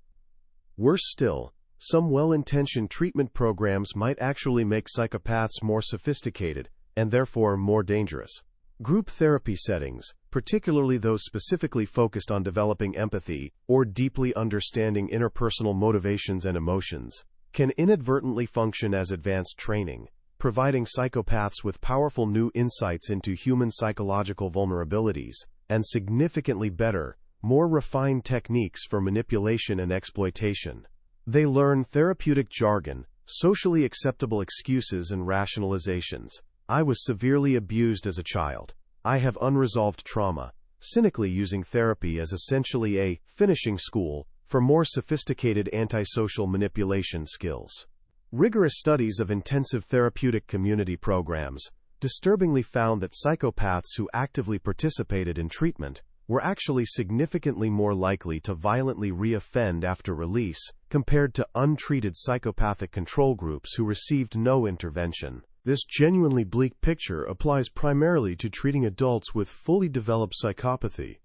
Worse still, some well-intentioned treatment programs might actually make psychopaths more sophisticated and therefore more dangerous. Group therapy settings, particularly those specifically focused on developing empathy or deeply understanding interpersonal motivations and emotions, can inadvertently function as advanced training, providing psychopaths with powerful new insights into human psychological vulnerabilities and significantly better, more refined techniques for manipulation and exploitation. They learn therapeutic jargon, socially acceptable excuses and rationalizations. I was severely abused as a child. I have unresolved trauma, cynically using therapy as essentially a finishing school for more sophisticated antisocial manipulation skills. Rigorous studies of intensive therapeutic community programs disturbingly found that psychopaths who actively participated in treatment were actually significantly more likely to violently reoffend after release compared to untreated psychopathic control groups who received no intervention. This genuinely bleak picture applies primarily to treating adults with fully developed psychopathy.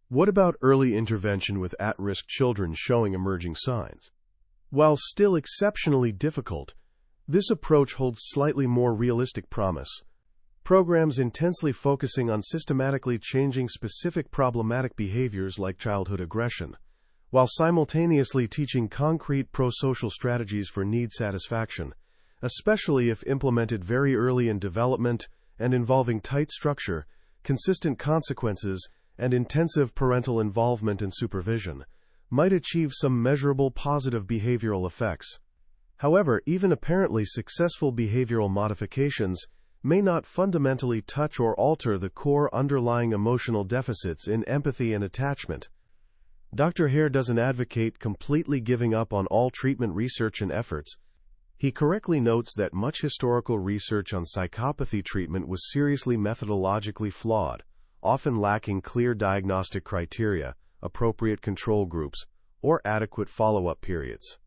What about early intervention with at-risk children showing emerging signs? While still exceptionally difficult, this approach holds slightly more realistic promise. Programs intensely focusing on systematically changing specific problematic behaviors like childhood aggression, while simultaneously teaching concrete pro-social strategies for need satisfaction, especially if implemented very early in development and involving tight structure, consistent consequences, and intensive parental involvement and supervision, might achieve some measurable positive behavioral effects. However, even apparently successful behavioral modifications may not fundamentally touch or alter the core underlying emotional deficits in empathy and attachment. Dr. Hare doesn't advocate completely giving up on all treatment research and efforts. He correctly notes that much historical research on psychopathy treatment was seriously methodologically flawed, often lacking clear diagnostic criteria, appropriate control groups, or adequate follow-up periods.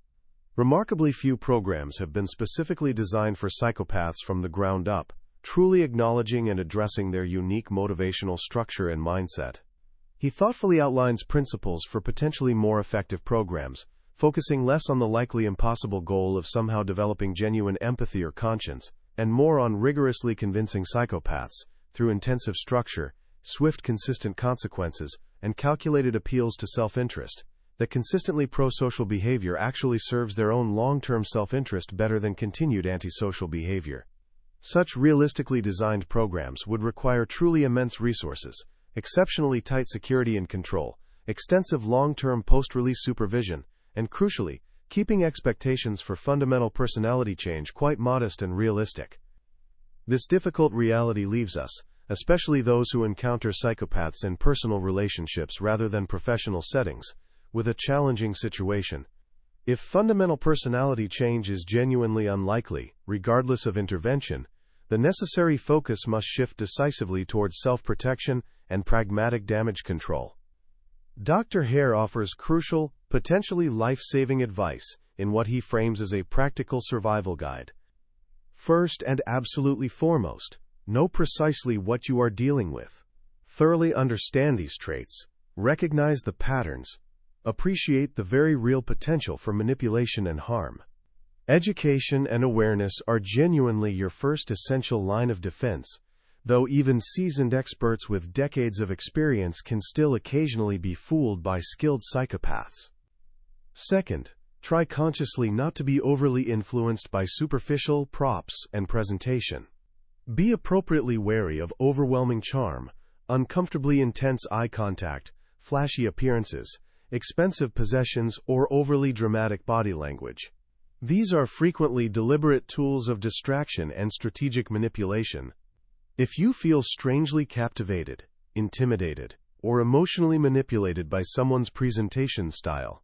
Remarkably few programs have been specifically designed for psychopaths from the ground up, truly acknowledging and addressing their unique motivational structure and mindset. He thoughtfully outlines principles for potentially more effective programs, focusing less on the likely impossible goal of somehow developing genuine empathy or conscience, and more on rigorously convincing psychopaths, through intensive structure, swift consistent consequences, and calculated appeals to self-interest, that consistently pro-social behavior actually serves their own long-term self-interest better than continued antisocial behavior. Such realistically designed programs would require truly immense resources, exceptionally tight security and control, extensive long-term post-release supervision, and crucially, keeping expectations for fundamental personality change quite modest and realistic. This difficult reality leaves us, especially those who encounter psychopaths in personal relationships rather than professional settings, with a challenging situation. If fundamental personality change is genuinely unlikely, regardless of intervention, the necessary focus must shift decisively towards self-protection and pragmatic damage control. Dr. Hare offers crucial, potentially life-saving advice in what he frames as a practical survival guide. First and absolutely foremost, know precisely what you are dealing with. Thoroughly understand these traits, recognize the patterns, appreciate the very real potential for manipulation and harm. Education and awareness are genuinely your first essential line of defense, though even seasoned experts with decades of experience can still occasionally be fooled by skilled psychopaths. Second, try consciously not to be overly influenced by superficial props and presentation. Be appropriately wary of overwhelming charm, uncomfortably intense eye contact, flashy appearances, expensive possessions, or overly dramatic body language. These are frequently deliberate tools of distraction and strategic manipulation. If you feel strangely captivated, intimidated, or emotionally manipulated by someone's presentation style.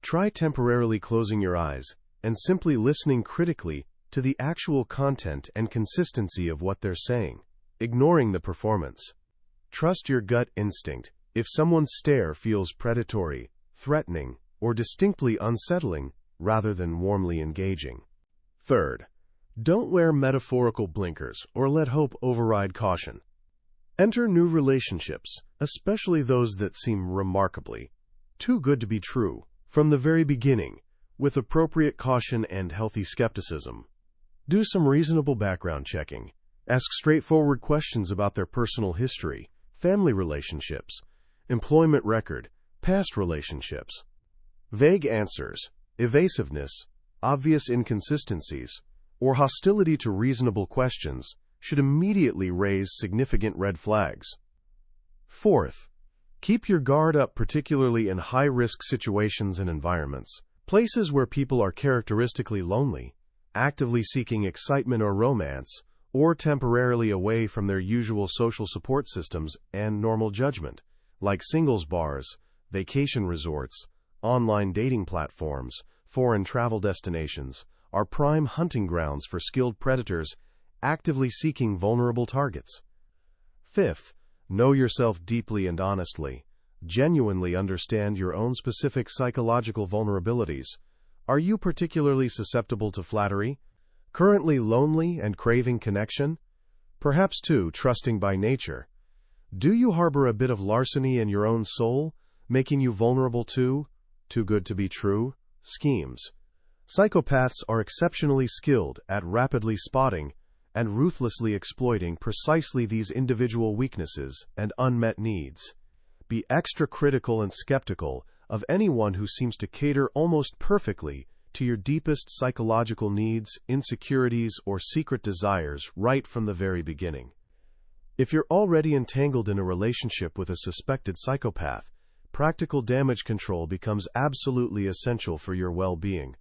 Try temporarily closing your eyes and simply listening critically to the actual content and consistency of what they're saying, ignoring the performance. Trust your gut instinct. If someone's stare feels predatory, threatening, or distinctly unsettling rather than warmly engaging. Third, don't wear metaphorical blinkers or let hope override caution. Enter new relationships, especially those that seem remarkably too good to be true, from the very beginning, with appropriate caution and healthy skepticism. Do some reasonable background checking. Ask straightforward questions about their personal history, family relationships, employment record, past relationships. Vague answers, evasiveness, obvious inconsistencies, or hostility to reasonable questions should immediately raise significant red flags. Fourth, keep your guard up, particularly in high-risk situations and environments. Places where people are characteristically lonely, actively seeking excitement or romance, or temporarily away from their usual social support systems and normal judgment, like singles bars, vacation resorts, online dating platforms, foreign travel destinations, are prime hunting grounds for skilled predators actively seeking vulnerable targets. Fifth, know yourself deeply and honestly. Genuinely understand your own specific psychological vulnerabilities. Are you particularly susceptible to flattery? Currently lonely and craving connection? Perhaps too trusting by nature? Do you harbor a bit of larceny in your own soul, making you vulnerable to, too good to be true, schemes? Psychopaths are exceptionally skilled at rapidly spotting and ruthlessly exploiting precisely these individual weaknesses and unmet needs. Be extra critical and skeptical of anyone who seems to cater almost perfectly to your deepest psychological needs, insecurities, or secret desires right from the very beginning. If you're already entangled in a relationship with a suspected psychopath, practical damage control becomes absolutely essential for your well-being.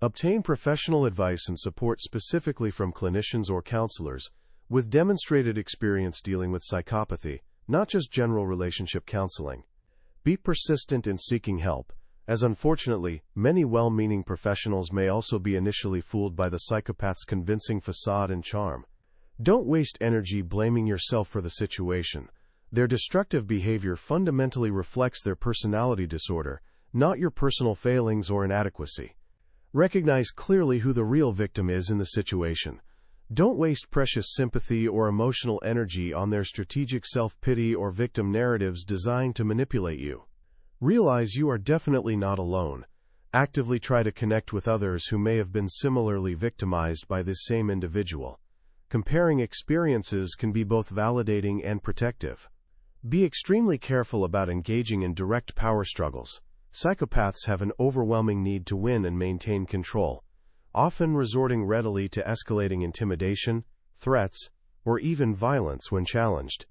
Obtain professional advice and support specifically from clinicians or counselors with demonstrated experience dealing with psychopathy, not just general relationship counseling. Be persistent in seeking help, as unfortunately, many well-meaning professionals may also be initially fooled by the psychopath's convincing facade and charm. Don't waste energy blaming yourself for the situation. Their destructive behavior fundamentally reflects their personality disorder, not your personal failings or inadequacy. Recognize clearly who the real victim is in the situation. Don't waste precious sympathy or emotional energy on their strategic self-pity or victim narratives designed to manipulate you. Realize you are definitely not alone. Actively try to connect with others who may have been similarly victimized by this same individual. Comparing experiences can be both validating and protective. Be extremely careful about engaging in direct power struggles. Psychopaths have an overwhelming need to win and maintain control, often resorting readily to escalating intimidation, threats, or even violence when challenged.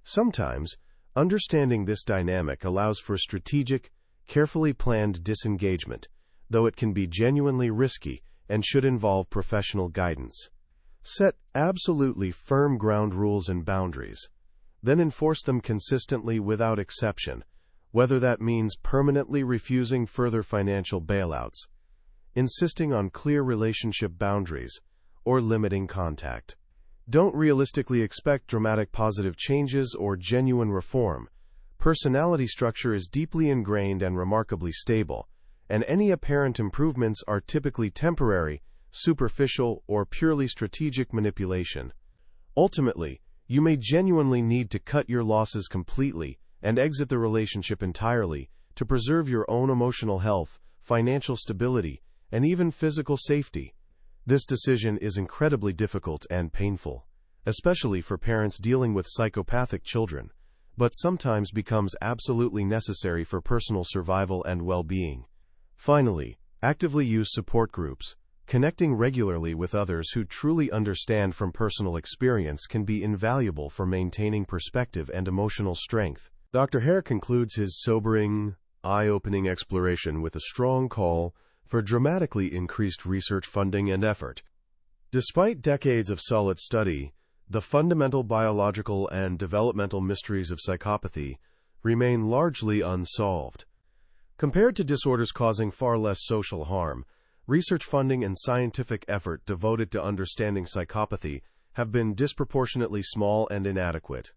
Sometimes, understanding this dynamic allows for strategic, carefully planned disengagement, though it can be genuinely risky and should involve professional guidance. Set absolutely firm ground rules and boundaries, then enforce them consistently without exception, whether that means permanently refusing further financial bailouts, insisting on clear relationship boundaries, or limiting contact. Don't realistically expect dramatic positive changes or genuine reform. Personality structure is deeply ingrained and remarkably stable, and any apparent improvements are typically temporary, superficial, or purely strategic manipulation. Ultimately, you may genuinely need to cut your losses completely and exit the relationship entirely to preserve your own emotional health, financial stability, and even physical safety. This decision is incredibly difficult and painful, especially for parents dealing with psychopathic children, but sometimes becomes absolutely necessary for personal survival and well-being. Finally, actively use support groups. Connecting regularly with others who truly understand from personal experience can be invaluable for maintaining perspective and emotional strength. Dr. Hare concludes his sobering, eye-opening exploration with a strong call for dramatically increased research funding and effort. Despite decades of solid study, the fundamental biological and developmental mysteries of psychopathy remain largely unsolved. Compared to disorders causing far less social harm, research funding and scientific effort devoted to understanding psychopathy have been disproportionately small and inadequate.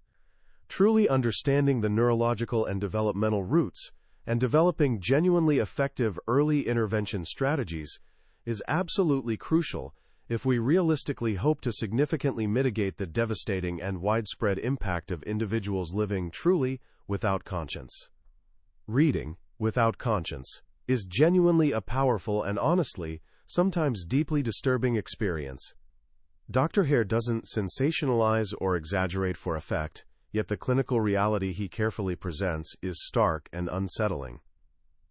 Truly understanding the neurological and developmental roots and developing genuinely effective early intervention strategies is absolutely crucial if we realistically hope to significantly mitigate the devastating and widespread impact of individuals living truly without conscience. Reading without conscience is genuinely a powerful and honestly, sometimes deeply disturbing experience. Dr. Hare doesn't sensationalize or exaggerate for effect, yet the clinical reality he carefully presents is stark and unsettling.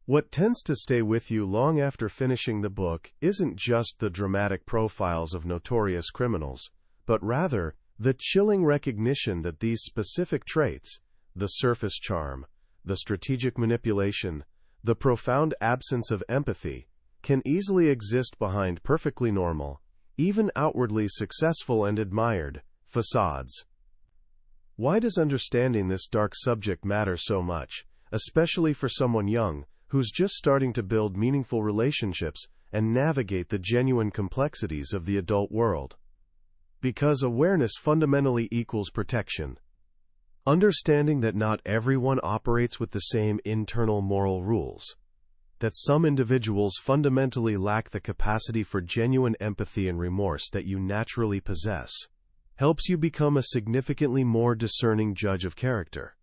What tends to stay with you long after finishing the book isn't just the dramatic profiles of notorious criminals, but rather the chilling recognition that these specific traits, the surface charm, the strategic manipulation, the profound absence of empathy, can easily exist behind perfectly normal, even outwardly successful and admired, facades. Why does understanding this dark subject matter so much, especially for someone young, who's just starting to build meaningful relationships and navigate the genuine complexities of the adult world? Because awareness fundamentally equals protection. Understanding that not everyone operates with the same internal moral rules, that some individuals fundamentally lack the capacity for genuine empathy and remorse that you naturally possess, helps you become a significantly more discerning judge of character.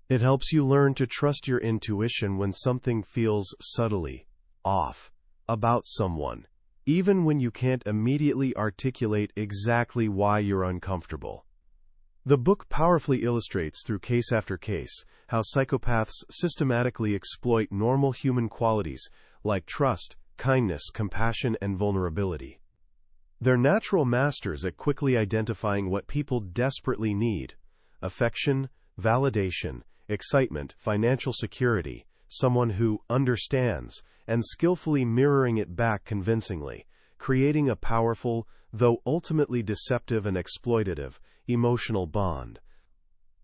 It helps you learn to trust your intuition when something feels subtly off about someone, even when you can't immediately articulate exactly why you're uncomfortable. The book powerfully illustrates through case after case how psychopaths systematically exploit normal human qualities like trust, kindness, compassion, and vulnerability. They're natural masters at quickly identifying what people desperately need: affection, validation, excitement, financial security, someone who understands, and skillfully mirroring it back convincingly, creating a powerful, though ultimately deceptive and exploitative, emotional bond.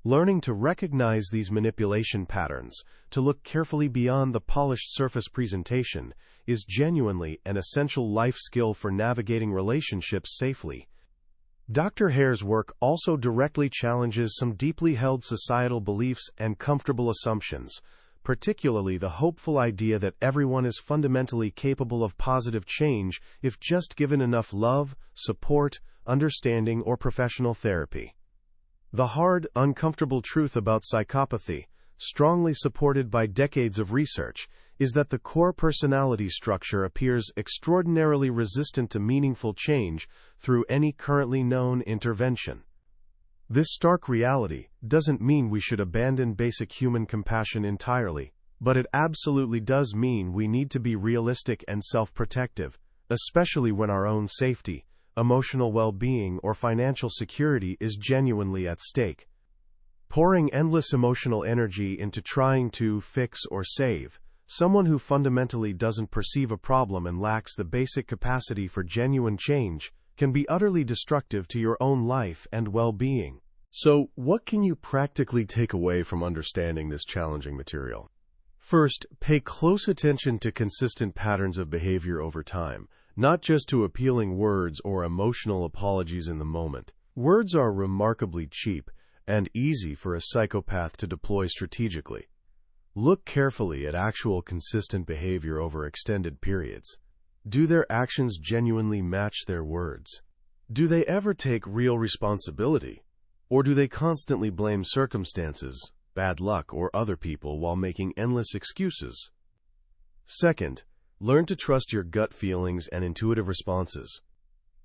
Learning to recognize these manipulation patterns, to look carefully beyond the polished surface presentation, is genuinely an essential life skill for navigating relationships safely. Dr. Hare's work also directly challenges some deeply held societal beliefs and comfortable assumptions, particularly the hopeful idea that everyone is fundamentally capable of positive change if just given enough love, support, understanding, or professional therapy. The hard, uncomfortable truth about psychopathy, strongly supported by decades of research, is that the core personality structure appears extraordinarily resistant to meaningful change through any currently known intervention. This stark reality doesn't mean we should abandon basic human compassion entirely, but it absolutely does mean we need to be realistic and self-protective, especially when our own safety, emotional well-being, or financial security is genuinely at stake. Pouring endless emotional energy into trying to fix or save someone who fundamentally doesn't perceive a problem and lacks the basic capacity for genuine change can be utterly destructive to your own life and well-being. So, what can you practically take away from understanding this challenging material? First, pay close attention to consistent patterns of behavior over time, not just to appealing words or emotional apologies in the moment. Words are remarkably cheap and easy for a psychopath to deploy strategically. Look carefully at actual consistent behavior over extended periods. Do their actions genuinely match their words? Do they ever take real responsibility? Or do they constantly blame circumstances, bad luck, or other people while making endless excuses? Second, learn to trust your gut feelings and intuitive responses.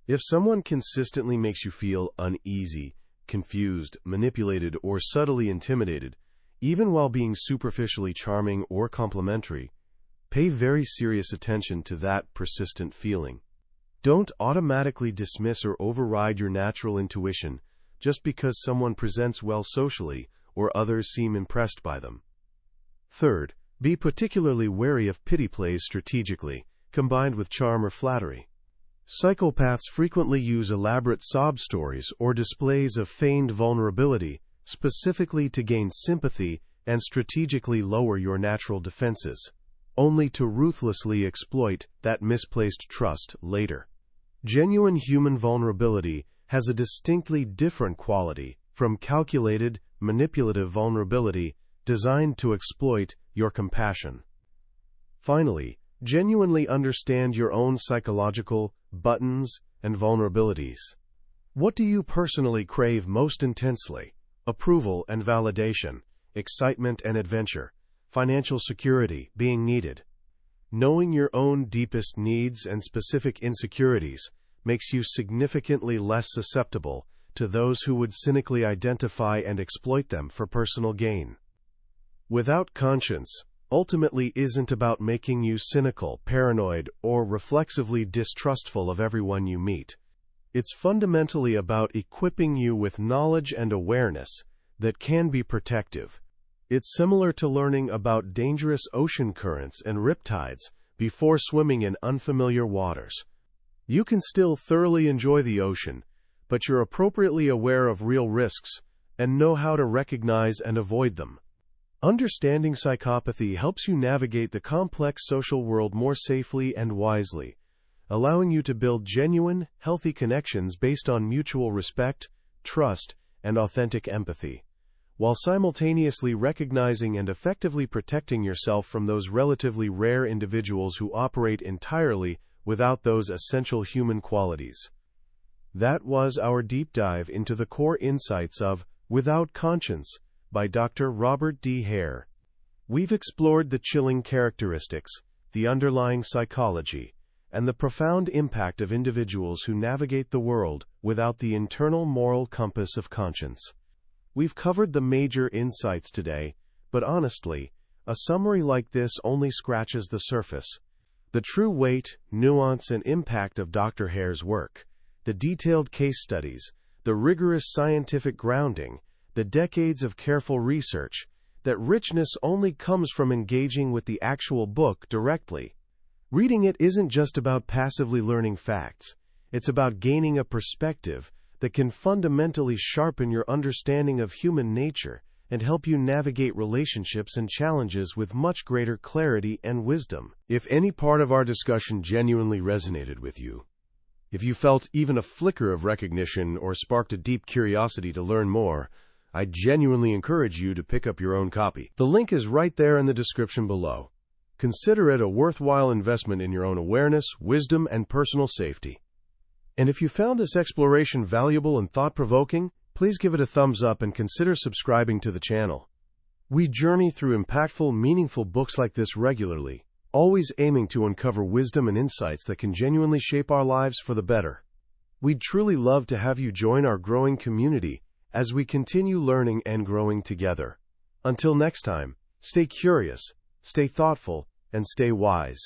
If someone consistently makes you feel uneasy, confused, manipulated, or subtly intimidated, even while being superficially charming or complimentary, pay very serious attention to that persistent feeling. Don't automatically dismiss or override your natural intuition just because someone presents well socially or others seem impressed by them. Third, be particularly wary of pity plays strategically, combined with charm or flattery. Psychopaths frequently use elaborate sob stories or displays of feigned vulnerability, specifically to gain sympathy and strategically lower your natural defenses, only to ruthlessly exploit that misplaced trust later. Genuine human vulnerability has a distinctly different quality from calculated, manipulative vulnerability designed to exploit your compassion. Finally, genuinely understand your own psychological buttons and vulnerabilities. What do you personally crave most intensely? Approval and validation, excitement and adventure, financial security being needed. Knowing your own deepest needs and specific insecurities makes you significantly less susceptible to those who would cynically identify and exploit them for personal gain. Without conscience ultimately isn't about making you cynical, paranoid, or reflexively distrustful of everyone you meet. It's fundamentally about equipping you with knowledge and awareness that can be protective. It's similar to learning about dangerous ocean currents and riptides before swimming in unfamiliar waters. You can still thoroughly enjoy the ocean, but you're appropriately aware of real risks and know how to recognize and avoid them. Understanding psychopathy helps you navigate the complex social world more safely and wisely, allowing you to build genuine, healthy connections based on mutual respect, trust, and authentic empathy, while simultaneously recognizing and effectively protecting yourself from those relatively rare individuals who operate entirely without those essential human qualities. That was our deep dive into the core insights of Without Conscience by Dr. Robert D. Hare. We've explored the chilling characteristics, the underlying psychology, and the profound impact of individuals who navigate the world without the internal moral compass of conscience. We've covered the major insights today, but honestly, a summary like this only scratches the surface. The true weight, nuance, and impact of Dr. Hare's work, the detailed case studies, the rigorous scientific grounding, the decades of careful research, that richness only comes from engaging with the actual book directly. Reading it isn't just about passively learning facts. It's about gaining a perspective that can fundamentally sharpen your understanding of human nature and help you navigate relationships and challenges with much greater clarity and wisdom. If any part of our discussion genuinely resonated with you, if you felt even a flicker of recognition or sparked a deep curiosity to learn more, I genuinely encourage you to pick up your own copy. The link is right there in the description below. Consider it a worthwhile investment in your own awareness, wisdom, and personal safety. And if you found this exploration valuable and thought-provoking, please give it a thumbs up and consider subscribing to the channel. We journey through impactful, meaningful books like this regularly, always aiming to uncover wisdom and insights that can genuinely shape our lives for the better. We'd truly love to have you join our growing community as we continue learning and growing together. Until next time, stay curious, stay thoughtful, and stay wise.